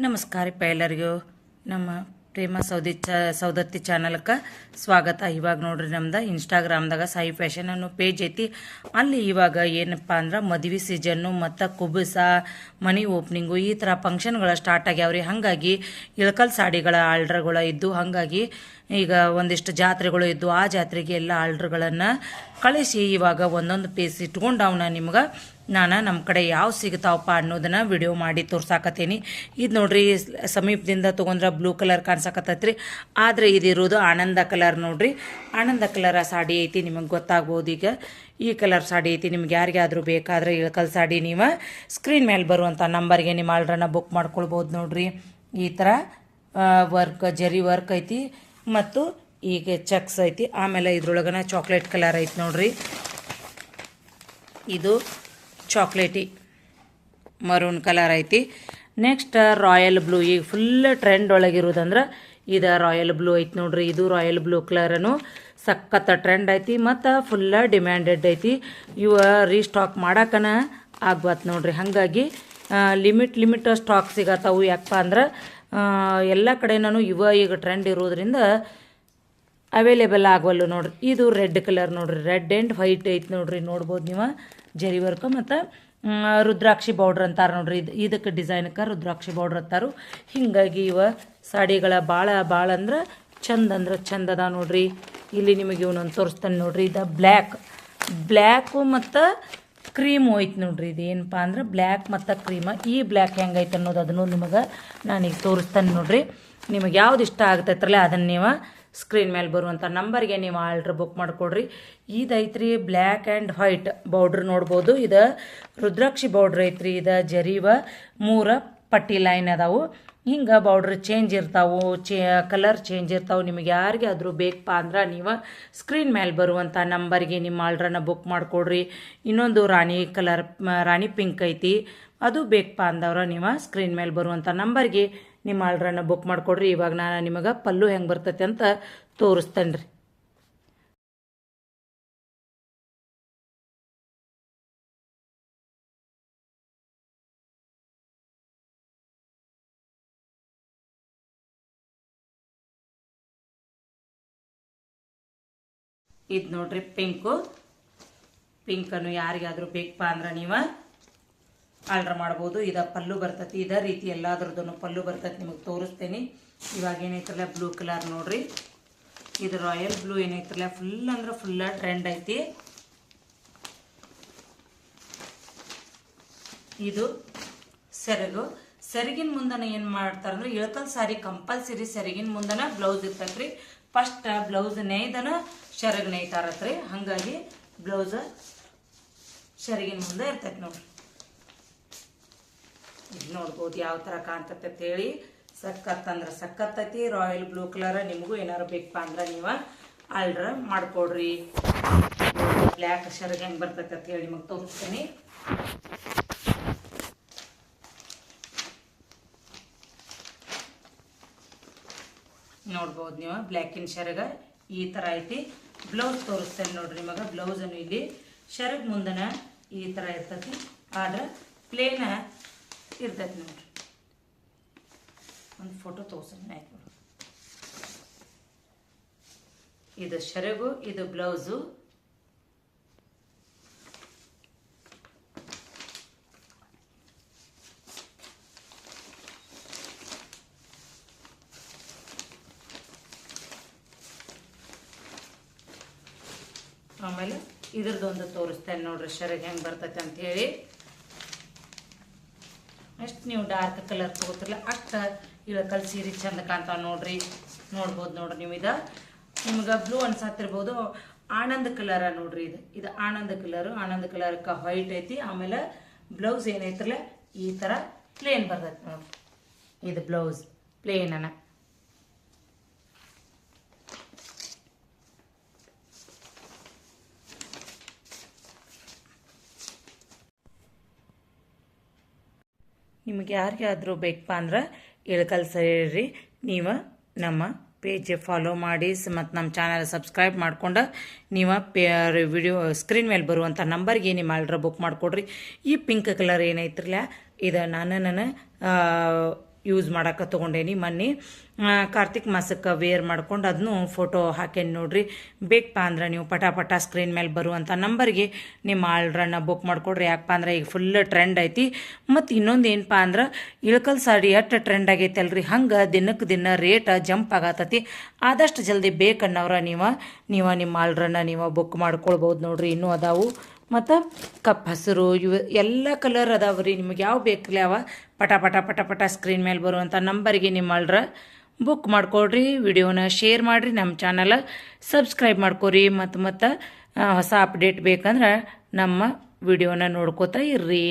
ನಮಸ್ಕಾರ ಎಲ್ಲರಿಗೂ ನಮ್ಮ ಪ್ರೇಮ ಸೌದತ್ತಿ ಚಾನಲ್ಗೆ ಸ್ವಾಗತ. ಇವಾಗ ನೋಡ್ರಿ ನಮ್ದು ಇನ್ಸ್ಟಾಗ್ರಾಮ್ದಾಗ ಸಾಯಿ ಫ್ಯಾಷನ್ ಅನ್ನೋ ಪೇಜ್ ಐತಿ. ಅಲ್ಲಿ ಇವಾಗ ಏನಪ್ಪ ಅಂದ್ರೆ ಮದುವೆ ಸೀಸನ್ನು ಮತ್ತು ಕುಬುಸ ಮನಿ ಓಪನಿಂಗು ಈ ಥರ ಫಂಕ್ಷನ್ಗಳು ಸ್ಟಾರ್ಟ್ ಆಗ್ಯಾವ್ರಿ. ಹಾಗಾಗಿ ಇಳಕಲ್ ಸಾಡಿಗಳ ಆರ್ಡ್ರ್ಗಳು ಇದ್ದು, ಹಾಗಾಗಿ ಈಗ ಒಂದಿಷ್ಟು ಜಾತ್ರೆಗಳು ಇದ್ದು ಆ ಜಾತ್ರೆಗೆ ಎಲ್ಲ ಆರ್ಡ್ರ್ಗಳನ್ನು ಕಳಿಸಿ ಇವಾಗ ಒಂದೊಂದು ಪೀಸ್ ಇಟ್ಕೊಂಡು ಅವನ್ನ ನಿಮ್ಗೆ ನಾನು ನಮ್ಮ ಕಡೆ ಯಾವ ಸಿಗ್ತಾವಪ್ಪ ಅನ್ನೋದನ್ನ ವಿಡಿಯೋ ಮಾಡಿ ತೋರ್ಸಾಕತ್ತೀನಿ. ಇದು ನೋಡ್ರಿ ಸಮೀಪದಿಂದ ತೊಗೊಂಡ್ರೆ ಬ್ಲೂ ಕಲರ್ ಕಾಣಿಸಾಕತ್ತೈತ್ರಿ, ಆದರೆ ಇದಿರೋದು ಆನಂದ ಕಲರ್ ನೋಡ್ರಿ. ಆನಂದ ಕಲರ್ ಸಾಡಿ ಐತಿ, ನಿಮಗೆ ಗೊತ್ತಾಗ್ಬೋದು. ಈಗ ಈ ಕಲರ್ ಸಾಡಿ ಐತಿ. ನಿಮ್ಗೆ ಯಾರಿಗಾದ್ರೂ ಬೇಕಾದ್ರೆ ಇಳಕಲ್ ಸಾಡಿ ನೀವು ಸ್ಕ್ರೀನ್ ಮೇಲೆ ಬರುವಂಥ ನಂಬರ್ಗೆ ನಿಮ್ಮ ಆರ್ಡ್ರನ್ನ ಬುಕ್ ಮಾಡ್ಕೊಳ್ಬೋದು ನೋಡ್ರಿ. ಈ ಥರ ವರ್ಕ್ ಜರಿ ವರ್ಕ್ ಐತಿ ಮತ್ತು ಈಗ ಚೆಕ್ಸ್ ಐತಿ. ಆಮೇಲೆ ಇದ್ರೊಳಗನ ಚಾಕ್ಲೇಟ್ ಕಲರ್ ಐತಿ ನೋಡ್ರಿ. ಇದು ಚಾಕ್ಲೇಟಿ ಮರೂನ್ ಕಲರ್ ಐತಿ. ನೆಕ್ಸ್ಟ್ ರಾಯಲ್ ಬ್ಲೂ, ಈಗ ಫುಲ್ ಟ್ರೆಂಡ್ ಒಳಗಿರೋದಂದ್ರೆ ಇದು ರಾಯಲ್ ಬ್ಲೂ ಐತಿ ನೋಡ್ರಿ. ಇದು ರಾಯಲ್ ಬ್ಲೂ ಕಲರನು ಸಖತ್ ಟ್ರೆಂಡ್ ಐತಿ ಮತ್ತು ಫುಲ್ಲ ಡಿಮ್ಯಾಂಡೆಡ್ ಐತಿ. ಇವ ರೀಸ್ಟಾಕ್ ಮಾಡಕ್ಕನ ಆಗ್ಬಾತ್ ನೋಡ್ರಿ. ಹಾಗಾಗಿ ಲಿಮಿಟ್ ಸ್ಟಾಕ್ ಸಿಗತ್ತವು. ಯಾಕಪ್ಪ ಅಂದ್ರೆ ಎಲ್ಲ ಕಡೆನೂ ಈಗ ಟ್ರೆಂಡ್ ಇರೋದ್ರಿಂದ ಅವೈಲೇಬಲ್ ಆಗವಲ್ಲು ನೋಡ್ರಿ. ಇದು ರೆಡ್ ಕಲರ್ ನೋಡ್ರಿ, ರೆಡ್ ಆ್ಯಂಡ್ ವೈಟ್ ಐತಿ ನೋಡ್ರಿ. ನೋಡ್ಬೋದು ನೀವು ಜರಿ ವರ್ಕ್ ಮತ್ತು ರುದ್ರಾಕ್ಷಿ ಬೌಡ್ರ್ ಅಂತಾರೆ ನೋಡ್ರಿ. ಇದಕ್ಕೆ ಡಿಸೈನ್ಗೆ ರುದ್ರಾಕ್ಷಿ ಬೌಡ್ರ್ ಅಂತಾರು. ಹೀಗಾಗಿ ಇವ ಸಾಡಿಗಳ ಭಾಳ ಅಂದ್ರೆ ಚಂದ ಅದ ನೋಡ್ರಿ. ಇಲ್ಲಿ ನಿಮಗೆ ಇವನೊಂದು ತೋರಿಸ್ತಾನೆ ನೋಡ್ರಿ. ಇದು ಬ್ಲ್ಯಾಕು ಮತ್ತು ಕ್ರೀಮು ಐತಿ ನೋಡ್ರಿ. ಇದು ಏನಪ್ಪ ಅಂದ್ರೆ ಬ್ಲ್ಯಾಕ್ ಮತ್ತು ಕ್ರೀಮ. ಈ ಬ್ಲ್ಯಾಕ್ ಹೆಂಗೈತೆ ಅನ್ನೋದು ಅದನ್ನು ನಿಮಗೆ ನಾನೀಗ ತೋರಿಸ್ತಾನೆ ನೋಡ್ರಿ. ನಿಮಗೆ ಯಾವ್ದು ಇಷ್ಟ ಆಗ್ತೈತ್ರಲ್ಲ ಅದನ್ನು ನೀವು ಸ್ಕ್ರೀನ್ ಮೇಲೆ ಬರುವಂಥ ನಂಬರ್ಗೆ ನೀವು ಆರ್ಡ್ರ್ ಬುಕ್ ಮಾಡಿಕೊಡ್ರಿ. ಇದೈತ್ರಿ ಬ್ಲ್ಯಾಕ್ ಆ್ಯಂಡ್ ವೈಟ್ ಬೌಡ್ರ್ ನೋಡ್ಬೋದು. ಇದು ರುದ್ರಾಕ್ಷಿ ಬೌಡ್ರ್ ಐತ್ರಿ. ಇದು ಜರೀವ 3 ಪಟ್ಟಿ ಲೈನ್ ಅದಾವು. ಹಿಂಗೆ ಬೌಡ್ರ್ ಚೇಂಜ್ ಇರ್ತಾವು, ಕಲರ್ ಚೇಂಜ್ ಇರ್ತಾವೆ. ನಿಮಗೆ ಯಾರಿಗೆ ಆದರೂ ಬೇಕಪ್ಪ ಅಂದ್ರೆ ನೀವು ಸ್ಕ್ರೀನ್ ಮೇಲೆ ಬರುವಂಥ ನಂಬರ್ಗೆ ನಿಮ್ಮ ಆರ್ಡ್ರನ್ನ ಬುಕ್ ಮಾಡಿಕೊಡ್ರಿ. ಇನ್ನೊಂದು ರಾಣಿ ಪಿಂಕ್ ಐತಿ, ಅದು ಬೇಕಪ್ಪ ಅಂದವ್ರ ನೀವು ಸ್ಕ್ರೀನ್ ಮೇಲೆ ಬರುವಂಥ ನಂಬರ್ಗೆ ನಿಮ್ಮ ಆರ್ಡ್ರನ್ನ ಬುಕ್ ಮಾಡಿಕೊಡ್ರಿ. ಇವಾಗ ನಾನು ನಿಮಗೆ ಪಲ್ಲು ಹೆಂಗೆ ಬರ್ತೈತೆ ಅಂತ ತೋರಿಸ್ತೇನೆ ರೀ. ಇದು ನೋಡ್ರಿ ಪಿಂಕನ್ನು ಯಾರಿಗಾದ್ರೂ ಬೇಕಪ್ಪ ಅಂದ್ರೆ ನೀವು ಆರ್ಡ್ರ್ ಮಾಡ್ಬೋದು. ಇದು ಪಲ್ಲು ಬರ್ತೈತಿ. ಇದೇ ರೀತಿ ಎಲ್ಲಾದ್ರದ್ದು ಪಲ್ಲು ಬರ್ತೈತಿ, ನಿಮಗೆ ತೋರಿಸ್ತೇನೆ. ಇವಾಗ ಏನೈತ್ರಲ್ಲ ಬ್ಲೂ ಕಲರ್ ನೋಡ್ರಿ. ಇದು ರಾಯಲ್ ಬ್ಲೂ ಏನೈತ್ರಲ್ಲ ಫುಲ್ ಅಂದ್ರೆ ಫುಲ್ಲ ಟ್ರೆಂಡ್ ಐತಿ. ಇದು ಸೆರಗಿನ ಮುಂದನ ಏನು ಮಾಡ್ತಾರಂದ್ರೆ ಇಳಕಲ್ ಸಾರಿ ಕಂಪಲ್ಸರಿ ಸೆರಗಿನ ಮುಂದನ ಬ್ಲೌಸ್ ಇರ್ತೈತ್ರಿ. ಫಸ್ಟ್ ಬ್ಲೌಸ್ ನೇಯ್ದನ ಸೆರಗ್ ನೇಯ್ತಾರತ್ರಿ. ಹಾಗಾಗಿ ಬ್ಲೌಸ್ ಸೆರಗಿನ ಮುಂದೆ ಇರ್ತೈತಿ ನೋಡ್ರಿ. ಇದು ನೋಡ್ಬೋದು ಯಾವ ಥರ ಕಾಣ್ತೈತೆ ಅಂತೇಳಿ. ಸಖತ್ ಅಂದ್ರೆ ಸಖತ್ತೈತಿ. ರಾಯಲ್ ಬ್ಲೂ ಕಲರ್ ನಿಮಗೂ ಏನಾರು ಬೇಕಪ್ಪ ಅಂದ್ರೆ ನೀವು ಆರ್ಡ್ರ್ ಮಾಡ್ಕೊಡ್ರಿ. ಬ್ಲ್ಯಾಕ್ ಸೆರಗ್ ಹೆಂಗೆ ಬರ್ತೈತೆ ಅಂತ ಹೇಳಿ ನಿಮಗೆ ತೋರಿಸ್ತೀನಿ. ನೋಡ್ಬೋದು ನೀವು ಬ್ಲ್ಯಾಕಿನ ಸೆರಗ ಈ ಥರ ಐತಿ. ಬ್ಲೌಸ್ ತೋರಿಸ್ತೇನೆ ನೋಡ್ರಿ ನಿಮಗೆ. ಬ್ಲೌಸನ್ನು ಇಲ್ಲಿ ಸೆರಗ್ ಮುಂದನ ಈ ಥರ ಇರ್ತೈತಿ, ಆದ್ರೆ ಪ್ಲೇನ ಇರ್ತೈತಿ ನೋಡ್ರಿ. ಒಂದು ಫೋಟೋ ತೋರ್ಸೋಣ ಆಯ್ತು ನೋಡ್ರಿ. ಇದು ಸೆರಗು, ಇದು ಬ್ಲೌಸು. ಆಮೇಲೆ ಇದ್ರದ್ದೊಂದು ತೋರಿಸ್ತೇನೆ ನೋಡ್ರಿ ಸೆರಗ್ ಹೆಂಗೆ ಬರ್ತೈತೆ ಅಂತ ಹೇಳಿ. ಎಷ್ಟು ನೀವು ಡಾರ್ಕ್ ಕಲರ್ ತಗೋತಿರಲ್ಲ ಅಷ್ಟು ಇಳಕಲ್ ಸೀರೆ ಚಂದ ಕಾಣ್ತಾವ ನೋಡ್ರಿ. ನೋಡ್ಬೋದು ನೋಡ್ರಿ ನೀವು. ನಿಮ್ಗೆ ಬ್ಲೂ ಅನ್ಸತ್ತಿರ್ಬೋದು. ಆನಂದ್ ಕಲರ ನೋಡ್ರಿ. ಇದು ಆನಂದ್ ಕಲರ್ಗೆ ವೈಟ್ ಐತಿ. ಆಮೇಲೆ ಬ್ಲೌಸ್ ಏನೈತ್ರಲ್ಲ ಈ ಥರ ಪ್ಲೇನ್ ಬರ್ತೈತಿ ನೋಡ್ರಿ. ಇದು ಬ್ಲೌಸ್ ಪ್ಲೇನನ. ನಿಮಗೆ ಯಾರಿಗಾದರೂ ಬೇಕಪ್ಪ ಅಂದ್ರೆ ಇಳಕಲ್ ಸೇರಿ ನೀವು ನಮ್ಮ ಪೇಜ್ ಫಾಲೋ ಮಾಡಿ ಮತ್ತು ನಮ್ಮ ಚಾನಲ್ ಸಬ್ಸ್ಕ್ರೈಬ್ ಮಾಡ್ಕೊಂಡು ನೀವು ವಿಡಿಯೋ ಸ್ಕ್ರೀನ್ ಮೇಲೆ ಬರುವಂಥ ನಂಬರ್ಗೆ ನಿಮ್ಮ ಆರ್ಡ್ರ್ ಬುಕ್ ಮಾಡಿಕೊಡ್ರಿ. ಈ ಪಿಂಕ್ ಕಲರ್ ಏನೈತ್ರಲ್ಲ ಇದು ನನ್ನ ಯೂಸ್ ಮಾಡಕ್ಕೆ ತೊಗೊಂಡೇನಿ ಮೊನ್ನೆ ಕಾರ್ತಿಕ್ ಮಾಸಕ್ಕೆ ವೇರ್ ಮಾಡ್ಕೊಂಡು ಅದನ್ನು ಫೋಟೋ ಹಾಕೇನಿ ನೋಡ್ರಿ. ಬೇಕಪ್ಪ ಅಂದ್ರೆ ನೀವು ಪಟ ಸ್ಕ್ರೀನ್ ಮೇಲೆ ಬರುವಂಥ ನಂಬರ್ಗೆ ನಿಮ್ಮ ಆರ್ಡ್ರನ್ನು ಬುಕ್ ಮಾಡ್ಕೊಡ್ರಿ. ಯಾಕಪ್ಪ ಅಂದ್ರೆ ಈಗ ಫುಲ್ ಟ್ರೆಂಡ್ ಐತಿ. ಮತ್ತು ಇನ್ನೊಂದು ಏನಪ್ಪ ಅಂದ್ರೆ ಇಳಕಲ್ ಸಾಡಿ ಎಷ್ಟು ಟ್ರೆಂಡ್ ಆಗೈತೆ ಅಲ್ರಿ, ಹಂಗೆ ದಿನಕ್ಕೆ ದಿನ ರೇಟ್ ಜಂಪ್ ಆಗತ್ತತಿ. ಆದಷ್ಟು ಜಲ್ದಿ ಬೇಕನ್ನವ್ರ ನೀವು ನಿಮ್ಮ ಆರ್ಡ್ರನ್ನು ನೀವು ಬುಕ್ ಮಾಡ್ಕೊಳ್ಬೋದು ನೋಡ್ರಿ. ಇನ್ನೂ ಅದಾವು ಮತ್ತು ಕಪ್ ಹಸಿರು ಇವು ಎಲ್ಲ ಕಲರ್ ಅದಾವ ರೀ. ನಿಮಗೆ ಯಾವ ಬೇಕ್ರಿ ಅವ ಪಟ ಸ್ಕ್ರೀನ್ ಮೇಲೆ ಬರುವಂಥ ನಂಬರಿಗೆ ನಿಮ್ಮ ಆರ್ಡ್ರ ಬುಕ್ ಮಾಡ್ಕೊಡ್ರಿ. ವಿಡಿಯೋನ ಶೇರ್ ಮಾಡಿರಿ, ನಮ್ಮ ಚಾನಲ್ ಸಬ್ಸ್ಕ್ರೈಬ್ ಮಾಡ್ಕೊರಿ. ಮತ್ತು ಹೊಸ ಅಪ್ಡೇಟ್ ಬೇಕಂದ್ರೆ ನಮ್ಮ ವಿಡಿಯೋನ ನೋಡ್ಕೋತಾ ಇರ್ರಿ.